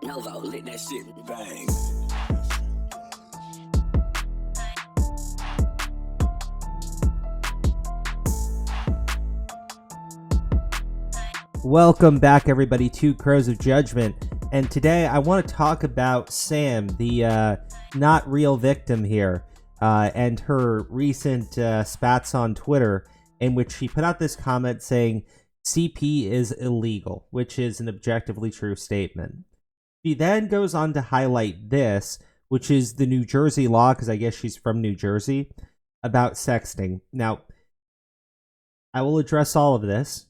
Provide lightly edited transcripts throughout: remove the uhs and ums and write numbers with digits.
Melvo lit that shit bang. Welcome back, everybody, to Crows of Judgment. And today I want to talk about Sam, the not real victim here, and her recent spats on Twitter, in which she put out this comment saying CP is illegal, which is an objectively true statement. She then goes on to highlight this, which is the New Jersey law, because I guess she's from New Jersey, about sexting. Now, I will address all of this.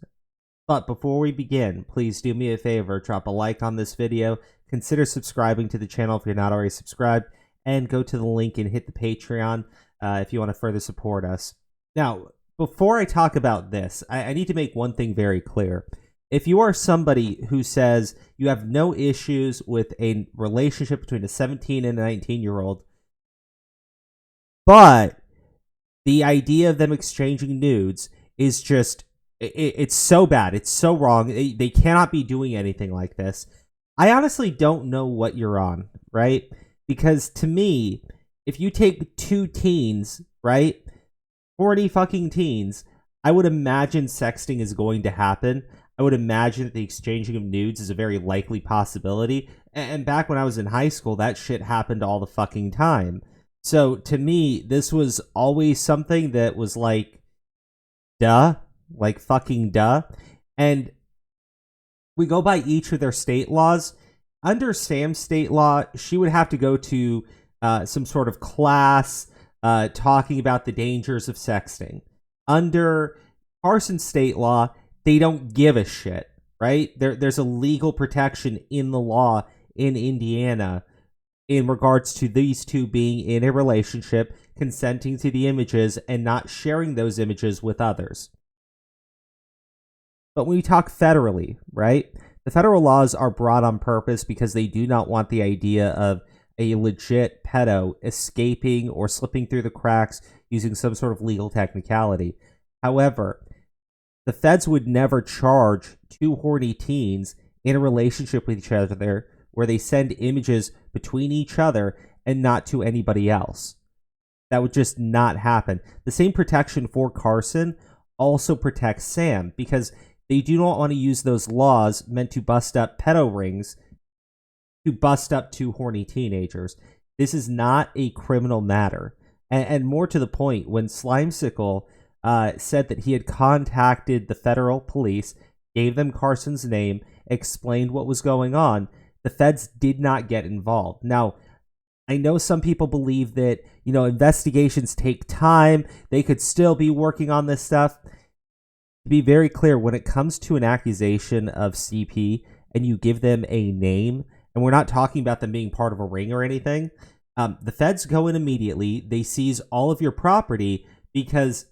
But before we begin, please do me a favor, drop a like on this video, consider subscribing to the channel if you're not already subscribed, and go to the link and hit the Patreon if you want to further support us. Now, before I talk about this, I need to make one thing very clear. If you are somebody who says you have no issues with a relationship between a 17 and a 19-year-old, but the idea of them exchanging nudes is just... It's so bad. It's so wrong. They cannot be doing anything like this. I honestly don't know what you're on, right? Because to me, if you take two teens, right? 40 fucking teens, I would imagine sexting is going to happen. I would imagine that the exchanging of nudes is a very likely possibility. And back when I was in high school, that shit happened all the fucking time. So to me, this was always something that was like, duh. Like fucking duh. And we go by each of their state laws. Under Sam's state law, she would have to go to some sort of class talking about the dangers of sexting. Under Carson's state law, they don't give a shit, right? There's a legal protection in the law in Indiana in regards to these two being in a relationship, consenting to the images, and not sharing those images with others. But when we talk federally, right, the federal laws are brought on purpose because they do not want the idea of a legit pedo escaping or slipping through the cracks using some sort of legal technicality. However, the feds would never charge two horny teens in a relationship with each other where they send images between each other and not to anybody else. That would just not happen. The same protection for Carson also protects Sam because they do not want to use those laws meant to bust up pedo rings to bust up two horny teenagers. This is not a criminal matter. And more to the point, when Slimesicle said that he had contacted the federal police, gave them Carson's name, explained what was going on, the feds did not get involved. Now, I know some people believe that, investigations take time. They could still be working on this stuff. To be very clear, when it comes to an accusation of CP and you give them a name, and we're not talking about them being part of a ring or anything, the feds go in immediately. They seize all of your property because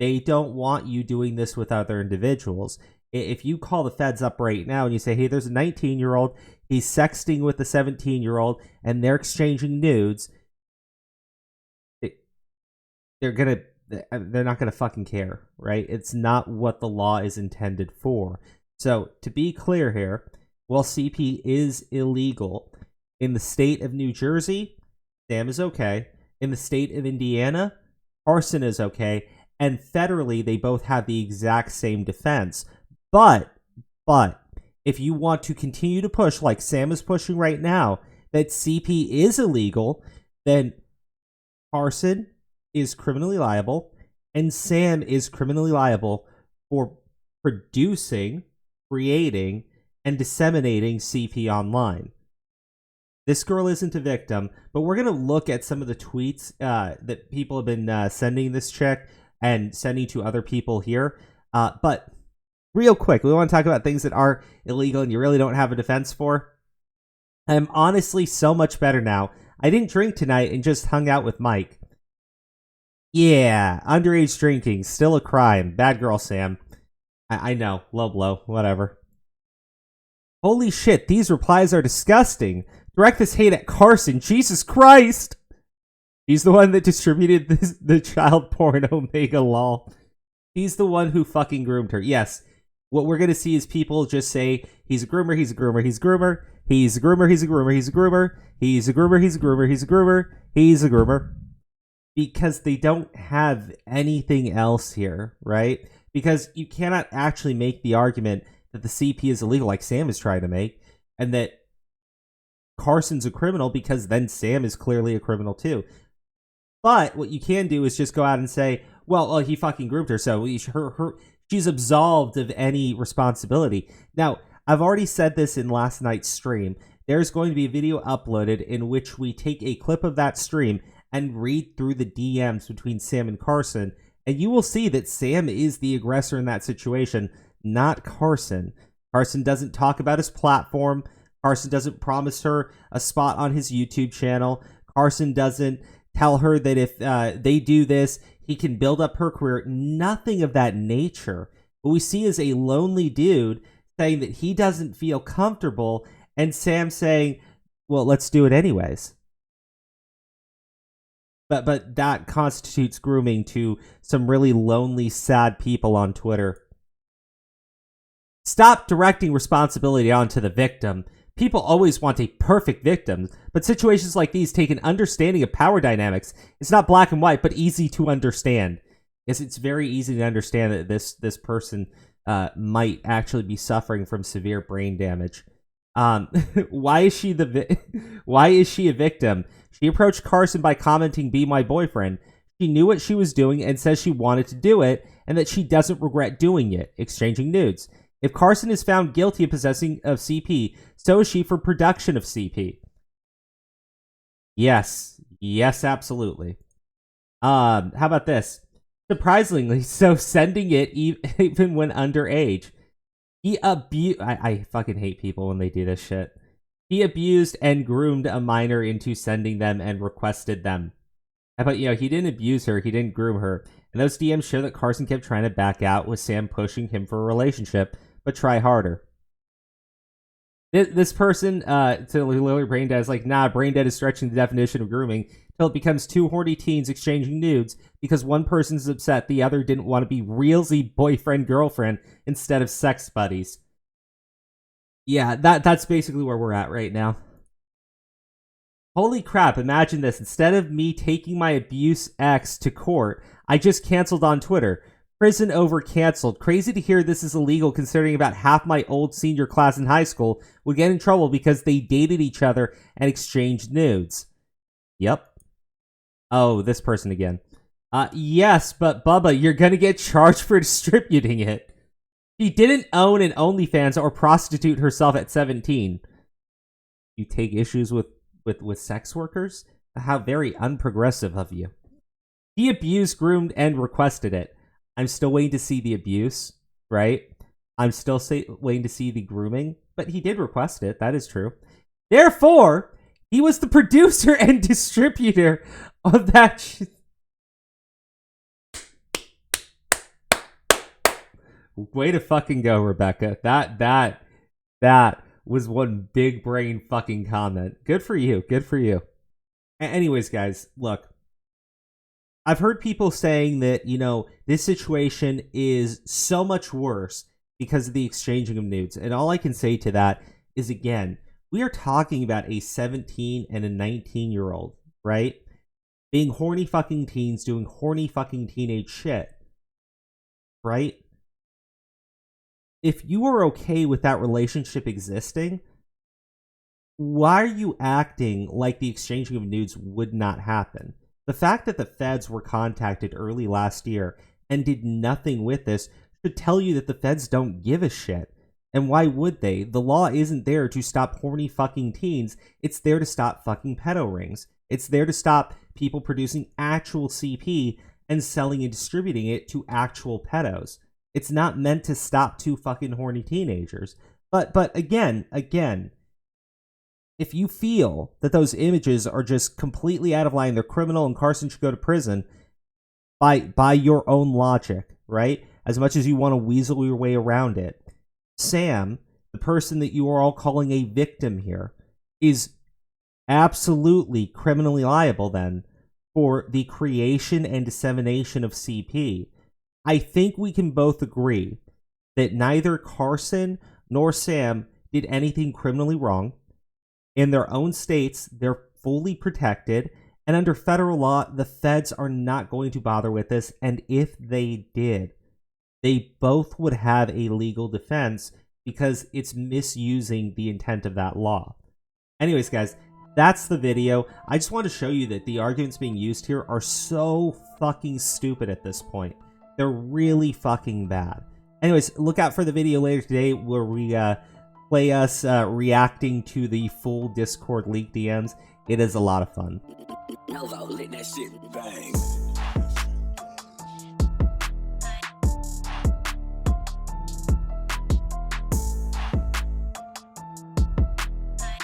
they don't want you doing this with other individuals. If you call the feds up right now and you say, hey, there's a 19-year-old, he's sexting with a 17-year-old, and they're exchanging nudes, they're not going to fucking care, right? It's not what the law is intended for. So, to be clear here, while CP is illegal, in the state of New Jersey, Sam is okay. In the state of Indiana, Carson is okay. And federally, they both have the exact same defense. But, if you want to continue to push, like Sam is pushing right now, that CP is illegal, then Carson is criminally liable, and Sam is criminally liable for producing, creating, and disseminating CP online. This girl isn't a victim, but we're going to look at some of the tweets that people have been sending this chick and sending to other people here. But real quick, we want to talk about things that are illegal and you really don't have a defense for. I'm honestly so much better now. I didn't drink tonight and just hung out with Mike. Yeah, underage drinking, still a crime. Bad girl, Sam. I know, low blow, whatever. Holy shit, these replies are disgusting. Direct this hate at Carson, Jesus Christ! He's the one that distributed the child porn, Omega lol. He's the one who fucking groomed her. Yes, what we're going to see is people just say, he's a groomer, he's a groomer, he's a groomer. He's a groomer. He's a groomer. He's a groomer. He's a groomer. He's a groomer. He's a groomer. He's a groomer. Because they don't have anything else here, right? Because you cannot actually make the argument that the CP is illegal, like Sam is trying to make, and that Carson's a criminal, because then Sam is clearly a criminal too. But what you can do is just go out and say, well, he fucking groomed her, so she's absolved of any responsibility. Now, I've already said this in last night's stream. There's going to be a video uploaded in which we take a clip of that stream and read through the DMs between Sam and Carson, and you will see that Sam is the aggressor in that situation, not Carson. Carson doesn't talk about his platform. Carson doesn't promise her a spot on his YouTube channel. Carson doesn't tell her that if they do this, he can build up her career. Nothing of that nature. What we see is a lonely dude saying that he doesn't feel comfortable, and Sam saying, well, let's do it anyways. But that constitutes grooming to some really lonely, sad people on Twitter. Stop directing responsibility onto the victim. People always want a perfect victim, but situations like these take an understanding of power dynamics. It's not black and white, but easy to understand. Yes, it's very easy to understand that this person might actually be suffering from severe brain damage. Why is she a victim? She approached Carson by commenting, "Be my boyfriend." She knew what she was doing and says she wanted to do it and that she doesn't regret doing it, exchanging nudes. If Carson is found guilty of possessing of CP, so is she for production of CP. Yes, absolutely. How about this? Surprisingly, so sending it even when underage. I fucking hate people when they do this shit. He abused and groomed a minor into sending them and requested them. But, he didn't abuse her, he didn't groom her. And those DMs show that Carson kept trying to back out with Sam pushing him for a relationship, but try harder. This person, to Lily Braindead, is like, nah, Braindead is stretching the definition of grooming until it becomes two horny teens exchanging nudes because one person's upset the other didn't want to be realsy boyfriend-girlfriend instead of sex buddies. Yeah, that's basically where we're at right now. Holy crap, imagine this. Instead of me taking my abuse ex to court, I just canceled on Twitter. Prison over canceled. Crazy to hear this is illegal considering about half my old senior class in high school would get in trouble because they dated each other and exchanged nudes. Yep. Oh, this person again. Yes, but Bubba, you're gonna get charged for distributing it. She didn't own an OnlyFans or prostitute herself at 17. You take issues with sex workers? How very unprogressive of you. He abused, groomed, and requested it. I'm still waiting to see the abuse, right? I'm still waiting to see the grooming, but he did request it. That is true. Therefore, he was the producer and distributor of that Way to fucking go, Rebecca. That was one big brain fucking comment. Good for you. Good for you. Anyways, guys, look. I've heard people saying that, this situation is so much worse because of the exchanging of nudes. And all I can say to that is, again, we are talking about a 17 and a 19-year-old, right? Being horny fucking teens, doing horny fucking teenage shit, right? If you are okay with that relationship existing, why are you acting like the exchanging of nudes would not happen? The fact that the feds were contacted early last year and did nothing with this should tell you that the feds don't give a shit. And why would they? The law isn't there to stop horny fucking teens. It's there to stop fucking pedo rings. It's there to stop people producing actual CP and selling and distributing it to actual pedos. It's not meant to stop two fucking horny teenagers. But again, if you feel that those images are just completely out of line, they're criminal and Carson should go to prison by your own logic, right? As much as you want to weasel your way around it. Sam, the person that you are all calling a victim here, is absolutely criminally liable then for the creation and dissemination of CP. I think we can both agree that neither Carson nor Sam did anything criminally wrong. In their own states, they're fully protected. And under federal law, the feds are not going to bother with this. And if they did, they both would have a legal defense because it's misusing the intent of that law. Anyways, guys, that's the video. I just want to show you that the arguments being used here are so fucking stupid at this point. They're really fucking bad. Anyways, look out for the video later today where we play us reacting to the full Discord leak DMs. It is a lot of fun. Let that shit bang.